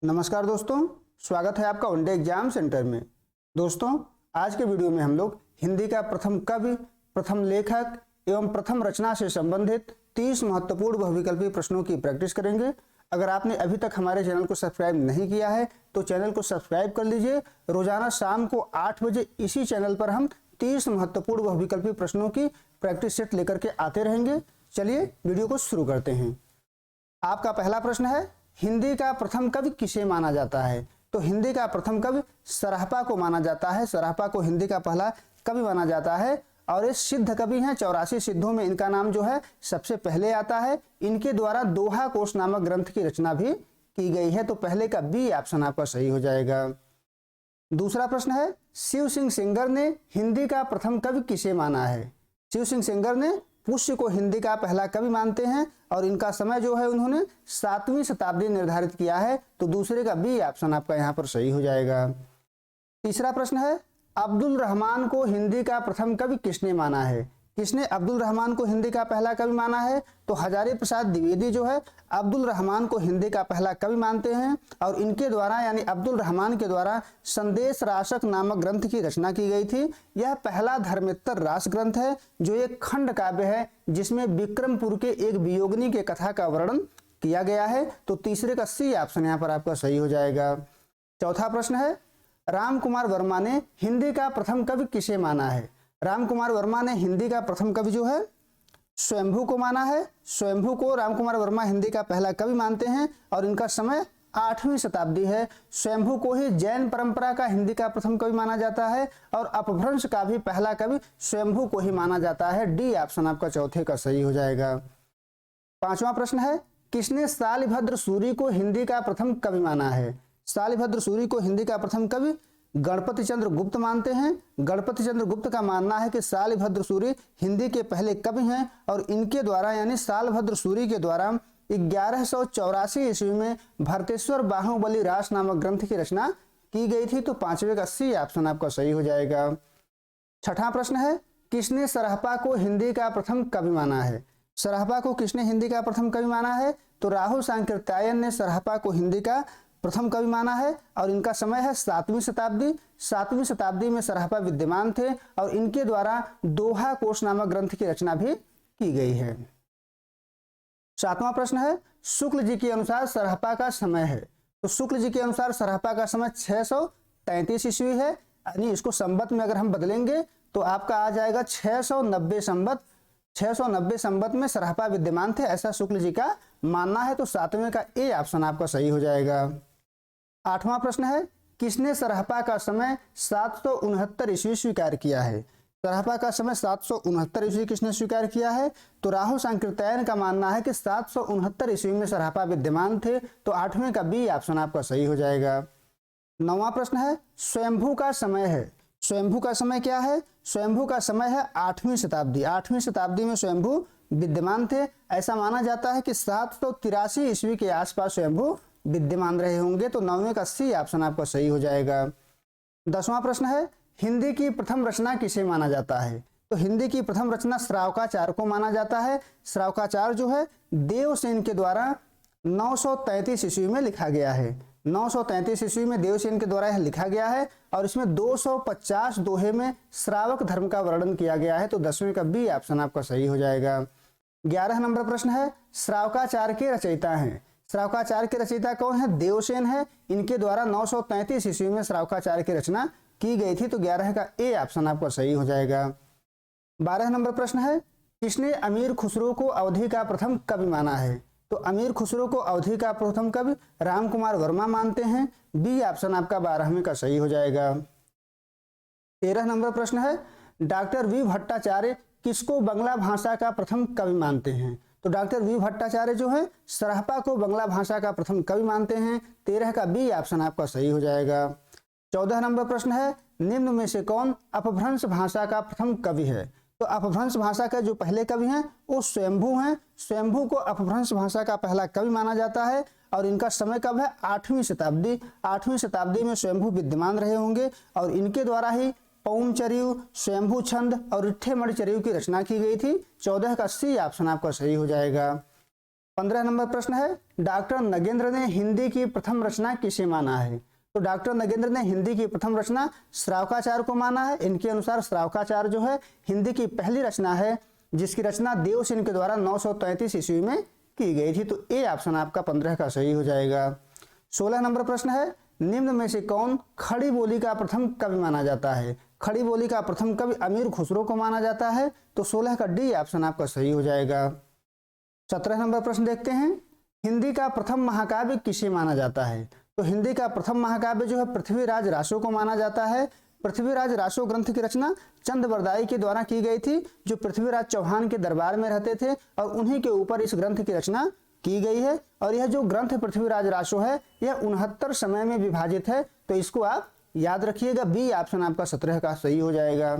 नमस्कार दोस्तों, स्वागत है आपका वनडे एग्जाम सेंटर में। दोस्तों, आज के वीडियो में हम लोग हिंदी का प्रथम कवि, प्रथम लेखक एवं प्रथम रचना से संबंधित 30 महत्वपूर्ण बहुविकल्पी प्रश्नों की प्रैक्टिस करेंगे। अगर आपने अभी तक हमारे चैनल को सब्सक्राइब नहीं किया है तो चैनल को सब्सक्राइब कर लीजिए। रोजाना शाम को 8 बजे इसी चैनल पर हम 30 महत्वपूर्ण बहुविकल्पी प्रश्नों की प्रैक्टिस सेट लेकर के आते रहेंगे। चलिए वीडियो को शुरू करते हैं। आपका पहला प्रश्न है, हिंदी का प्रथम कवि किसे माना जाता है? तो हिंदी का प्रथम कवि सरहपा को माना जाता है। सरहपा को हिंदी का पहला कवि माना जाता है और ये सिद्ध कवि हैं। 84 सिद्धों में इनका नाम जो है सबसे पहले आता है। इनके द्वारा दोहा कोश नामक ग्रंथ की रचना भी की गई है। तो पहले का बी ऑप्शन आपका सही हो जाएगा। दूसरा प्रश्न है, शिव सिंह सेंगर ने हिंदी का प्रथम कवि किसे माना है? शिव सिंह सेंगर ने पुष्य को हिंदी का पहला कवि मानते हैं और इनका समय जो है उन्होंने 7वीं शताब्दी निर्धारित किया है। तो दूसरे का बी ऑप्शन आपका यहाँ पर सही हो जाएगा। तीसरा प्रश्न है, अब्दुल रहमान को हिंदी का प्रथम कवि किसने माना है? किसने अब्दुल रहमान को हिंदी का पहला कवि माना है? तो हजारी प्रसाद द्विवेदी जो है अब्दुल रहमान को हिंदी का पहला कवि मानते हैं और इनके द्वारा यानी अब्दुल रहमान के द्वारा संदेश राशक नामक ग्रंथ की रचना की गई थी। यह पहला धर्मेत्तर रास ग्रंथ है जो एक खंड काव्य है जिसमें विक्रमपुर के एक वियोगिनी के कथा का वर्णन किया गया है। तो तीसरे का सी ऑप्शन यहाँ पर आपका सही हो जाएगा। चौथा प्रश्न है, राम कुमार वर्मा ने हिंदी का प्रथम कवि किसे माना है? राम कुमार वर्मा ने हिंदी का प्रथम कवि जो है स्वयंभू को माना है। स्वयंभू को राम कुमार वर्मा हिंदी का पहला कवि मानते हैं और इनका समय 8वीं शताब्दी है। स्वयंभू को ही जैन परंपरा का हिंदी का प्रथम कवि माना जाता है और अपभ्रंश का भी पहला कवि स्वयंभू को ही माना जाता है। डी ऑप्शन आपका चौथे का सही हो जाएगा। पांचवा प्रश्न है, किसने शालिभद्र सूरी को हिंदी का प्रथम कवि माना है? शालिभद्र सूरी को हिंदी का प्रथम कवि गणपति चंद्र गुप्त मानते हैं। गणपति चंद्र गुप्त का मानना है कि शालिभद्र सूरी हिंदी के पहले कवि हैं और इनके द्वारा यानी शालिभद्र सूरी के द्वारा 1184 ईस्वी में भरतेश्वर बाहुबली रास नामक ग्रंथ की रचना की गई थी। तो पांचवे का सी ऑप्शन आपका सही हो जाएगा। छठा प्रश्न है, किसने सरहपा को हिंदी का प्रथम कवि माना है? सरहपा को किसने हिंदी का प्रथम कवि माना है? तो राहुल सांकृत्यायन ने सरहपा को हिंदी का प्रथम कवि माना है और इनका समय है 7वीं शताब्दी। 7वीं शताब्दी में सरहपा विद्यमान थे और इनके द्वारा दोहा कोश नामक ग्रंथ की रचना भी की गई है। सातवां प्रश्न है, शुक्ल जी के अनुसार सरहपा का समय है। तो शुक्ल जी के अनुसार सरहपा का समय 633 ईस्वी है। यानी इसको संवत में अगर हम बदलेंगे तो आपका आ जाएगा 690 संवत। 690 संवत में सरहपा विद्यमान थे, ऐसा शुक्ल जी का मानना है। तो सातवें का ए ऑप्शन आपका सही हो जाएगा। आठवां प्रश्न है, किसने सरहपा का समय 769 ईस्वी स्वीकार किया है? सरहपा का समय 769 ईस्वी किसने स्वीकार किया है? तो राहुल सांकृत्यायन का मानना है कि 769 ईस्वी में सरहपा विद्यमान थे। तो आठवें का बी ऑप्शन आपका सही हो जाएगा। नौवां प्रश्न है, स्वयंभू का समय है। स्वयंभू का समय क्या है? स्वयंभू का समय है 8वीं शताब्दी। 8वीं शताब्दी में स्वयंभू विद्यमान थे। ऐसा माना जाता है कि 783 ईस्वी के आसपास स्वयंभू विद्यमान रहे होंगे। तो नौवें का सी ऑप्शन आपका सही हो जाएगा। 10वां प्रश्न है, हिंदी की प्रथम रचना किसे माना जाता है? तो हिंदी की प्रथम रचना श्रावकाचार्य को माना जाता है। श्रावकाचार्य जो है देवसेन के द्वारा 933 ईस्वी में लिखा गया है। 933 ईस्वी में देवसेन के द्वारा यह लिखा गया है और इसमें 250 दोहे में श्रावक धर्म का वर्णन किया गया है। तो 10वें का बी ऑप्शन आपका सही हो जाएगा। 11 नंबर प्रश्न है, श्रावकाचार्य के रचयिता हैं। श्रावकाचार्य के रचयिता कौन है? देवसेन है। इनके द्वारा 933 ईस्वी में श्रावकाचार्य की रचना की गई थी। तो 11 का ए ऑप्शन आपका सही हो जाएगा। 12 नंबर प्रश्न है, किसने अमीर खुसरो को अवधी का प्रथम कवि माना है? तो अमीर खुसरो को अवधी का प्रथम कवि राम कुमार वर्मा मानते हैं। बी ऑप्शन आपका 12वें का सही हो जाएगा। 13 नंबर प्रश्न है, डॉक्टर वी भट्टाचार्य किसको बंगला भाषा का प्रथम कवि मानते हैं? तो डॉक्टर वी भट्टाचार्य जो है सरहपा को बंगला भाषा का प्रथम कवि मानते हैं। 13 का बी ऑप्शन आपका सही हो जाएगा। 14 नंबर प्रश्न है, निम्न में से कौन अपभ्रंश भाषा का प्रथम कवि है? तो अपभ्रंश भाषा के जो पहले कवि हैं वो स्वयंभू हैं। स्वयंभू को अपभ्रंश भाषा का पहला कवि माना जाता है और इनका समय कब है? 8वीं शताब्दी। 8वीं शताब्दी में स्वयंभू विद्यमान रहे होंगे और इनके द्वारा ही पौमचर्यु, स्वयंभू छंद और रिट्ठे मणिचर्यु की रचना की गई थी। 14 का सी ऑप्शन आपका सही हो जाएगा। 15 नंबर प्रश्न है, डॉक्टर नगेंद्र ने हिंदी की प्रथम रचना किसे माना है? तो डॉक्टर नगेंद्र ने हिंदी की प्रथम रचना श्रावकाचार्य को माना है। इनके अनुसार श्रावकाचार्य जो है हिंदी की पहली रचना है जिसकी रचना देवसेन के द्वारा 933 ईस्वी में की गई थी। तो ए ऑप्शन आपका 15 का सही हो जाएगा। 16 नंबर प्रश्न है, निम्न में से कौन खड़ी बोली का प्रथम कवि माना जाता है? खड़ी बोली का प्रथम कवि अमीर खुसरो को माना जाता है। तो 16 का डी ऑप्शन आपका सही हो जाएगा। 17 नंबर प्रश्न देखते हैं, हिंदी का प्रथम महाकाव्य किसे माना जाता है? तो हिंदी का प्रथम महाकाव्य जो है पृथ्वीराज रासो को माना जाता है। पृथ्वीराज रासो ग्रंथ की रचना चंद बरदाई के द्वारा की गई थी, जो पृथ्वीराज चौहान के दरबार में रहते थे और उन्हीं के ऊपर इस ग्रंथ की रचना की गई है। और यह जो ग्रंथ पृथ्वीराज रासो है यह 69 समय में विभाजित है। तो इसको आप याद रखिएगा, बी ऑप्शन आपका 17 का सही हो जाएगा।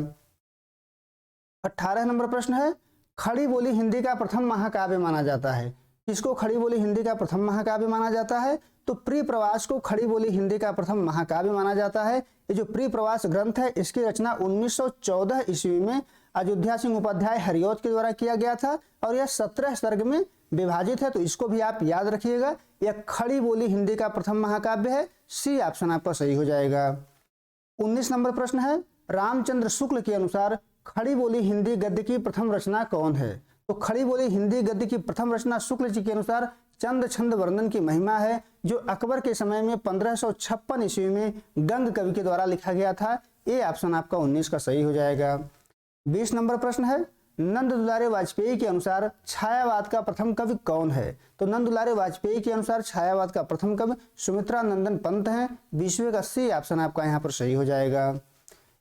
18 नंबर प्रश्न है, खड़ी बोली हिंदी का प्रथम महाकाव्य माना जाता है। किसको खड़ी बोली हिंदी का प्रथम महाकाव्य माना जाता है? तो प्रिय प्रवास को खड़ी बोली हिंदी का प्रथम महाकाव्य माना जाता है। ये जो प्रिय प्रवास ग्रंथ है इसकी रचना 1914 ईस्वी में अयोध्या सिंह उपाध्याय हरिऔध के द्वारा किया गया था और यह 17 सर्ग में विभाजित है। तो इसको भी आप याद रखिएगा, यह खड़ी बोली हिंदी का प्रथम महाकाव्य है। सी ऑप्शन आपका सही हो जाएगा। 19 नंबर प्रश्न है, रामचंद्र शुक्ल के अनुसार खड़ी बोली हिंदी गद्य की प्रथम रचना कौन है? तो खड़ी बोली हिंदी गद्य की प्रथम रचना शुक्ल जी के अनुसार चंद छंद वर्णन की महिमा है, जो अकबर के समय में 1556 ईस्वी में गंग कवि के द्वारा लिखा गया था। ए ऑप्शन आपका 19 का सही हो जाएगा। 20 नंबर प्रश्न है, नंद दुलारे वाजपेयी के अनुसार छायावाद का प्रथम कवि कौन है? तो नंद दुलारे वाजपेयी के अनुसार छायावाद का प्रथम कवि सुमित्रा नंदन पंत हैं। 20वें का सी ऑप्शन आपका यहाँ पर सही हो जाएगा।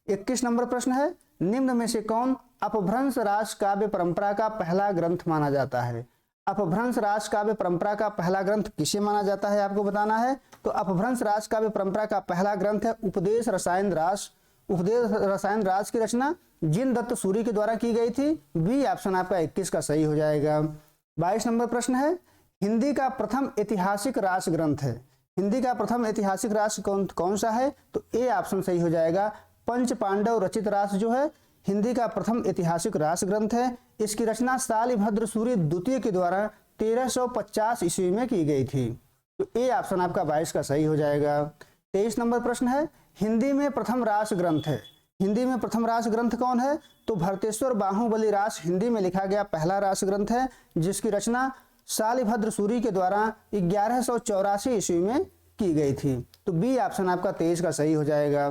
21 नंबर प्रश्न है, निम्न में से कौन अपभ्रंश रास काव्य परंपरा का पहला ग्रंथ माना जाता है? अपभ्रंश रास काव्य परंपरा का पहला ग्रंथ किसे माना जाता है आपको बताना है। तो अपभ्रंश रास काव्य परंपरा का पहला ग्रंथ है उपदेश रसायन रास। उपदेश रसायन रास की रचना जिन दत्त सूरी के द्वारा की गई थी। बी ऑप्शन आपका 21 का सही हो जाएगा। 22 नंबर प्रश्न है, हिंदी का प्रथम ऐतिहासिक रास ग्रंथ है। हिंदी का प्रथम ऐतिहासिक रास कौन सा है? तो ए ऑप्शन सही हो जाएगा। पंच पांडव रचित रास जो है हिंदी का प्रथम ऐतिहासिक रास ग्रंथ है। इसकी रचना सालिभद्र सूरी द्वितीय के द्वारा 1350 ईस्वी में की गई थी। तो ए ऑप्शन आपका 22 का सही हो जाएगा। 23 नंबर प्रश्न है, हिंदी में प्रथम रास ग्रंथ है। हिंदी में प्रथम रास ग्रंथ कौन है? तो भरतेश्वर बाहुबली रास हिंदी में लिखा गया पहला रास ग्रंथ है, जिसकी रचना सालिभद्र सूरी के द्वारा 1184 ईस्वी में की गई थी। तो बी ऑप्शन आपका 23 का सही हो जाएगा।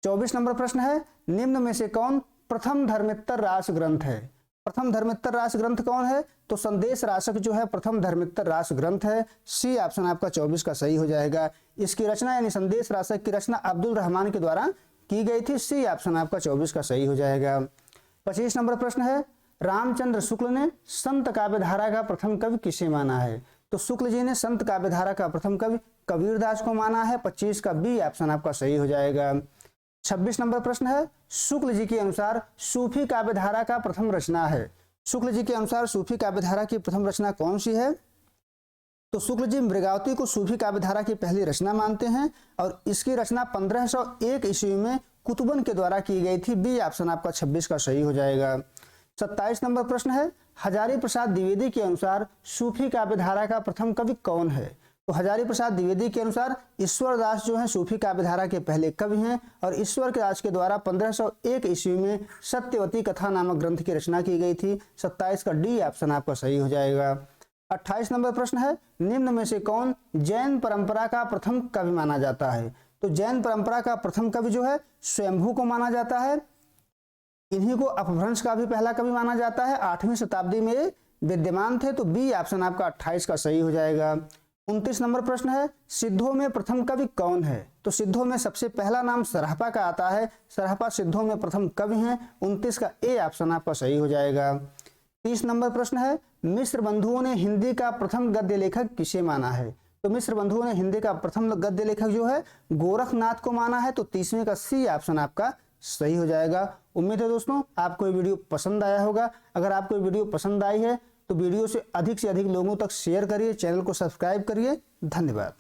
24 नंबर प्रश्न है, निम्न में से कौन प्रथम धर्मेत्तर रास ग्रंथ है? प्रथम धर्मेत्तर रास ग्रंथ कौन है? तो संदेश रासक जो है प्रथम धर्मेत्तर रास ग्रंथ है। सी ऑप्शन आपका 24 का सही हो जाएगा। इसकी रचना यानी संदेश रासक की रचना अब्दुल रहमान के द्वारा की गई थी। सी ऑप्शन आपका 24 का सही हो जाएगा। 25 नंबर प्रश्न है, रामचंद्र शुक्ल ने संत काव्यधारा का प्रथम कवि किसे माना है? तो शुक्ल जी ने संत काव्यधारा का प्रथम कवि कबीरदास को माना है। 25 का बी ऑप्शन आपका सही हो जाएगा। 26 नंबर प्रश्न है, शुक्ल जी के अनुसार सूफी काव्यधारा का प्रथम रचना है। शुक्ल जी के अनुसार सूफी काव्यधारा की प्रथम रचना कौन सी है? तो शुक्ल जी मृगावती को सूफी काव्यधारा की पहली रचना मानते हैं और इसकी रचना 1501 ईस्वी में कुतुबन के द्वारा की गई थी। बी ऑप्शन आपका 26 का सही हो जाएगा। 27 नंबर प्रश्न है, हजारी प्रसाद द्विवेदी के अनुसार सूफी काव्यधारा का प्रथम कवि कौन है? तो हजारी प्रसाद द्विवेदी के अनुसार ईश्वर दास जो है सूफी काव्यधारा के पहले कवि हैं और ईश्वर दास के द्वारा 1501 ईस्वी में सत्यवती कथा नामक ग्रंथ की रचना की गई थी। 27 का डी ऑप्शन आपका सही हो जाएगा। 28 नंबर प्रश्न है, निम्न में से कौन जैन परंपरा का प्रथम कवि माना जाता है? तो जैन परंपरा का प्रथम कवि जो है स्वयंभू को माना जाता है। इन्हीं को अपभ्रंश का भी पहला कवि माना जाता है। 8वीं शताब्दी में विद्यमान थे। तो बी ऑप्शन आपका 28 का सही हो जाएगा। 29 नंबर प्रश्न है, सिद्धों में प्रथम कवि कौन है? तो सिद्धों में सबसे पहला नाम सरहपा का आता है। सरहपा सिद्धों में प्रथम कवि हैं। 29 का ए ऑप्शन आपका सही हो जाएगा। 30 नंबर प्रश्न है, मिश्र बंधुओं ने हिंदी का प्रथम गद्य लेखक किसे माना है? तो मिश्र बंधुओं ने हिंदी का प्रथम गद्य लेखक जो है गोरखनाथ को माना है। तो 30वें का सी ऑप्शन आपका सही हो जाएगा। उम्मीद है दोस्तों आपको ये वीडियो पसंद आया होगा। अगर आपको ये वीडियो पसंद आई है तो वीडियो से अधिक लोगों तक शेयर करिए, चैनल को सब्सक्राइब करिए। धन्यवाद।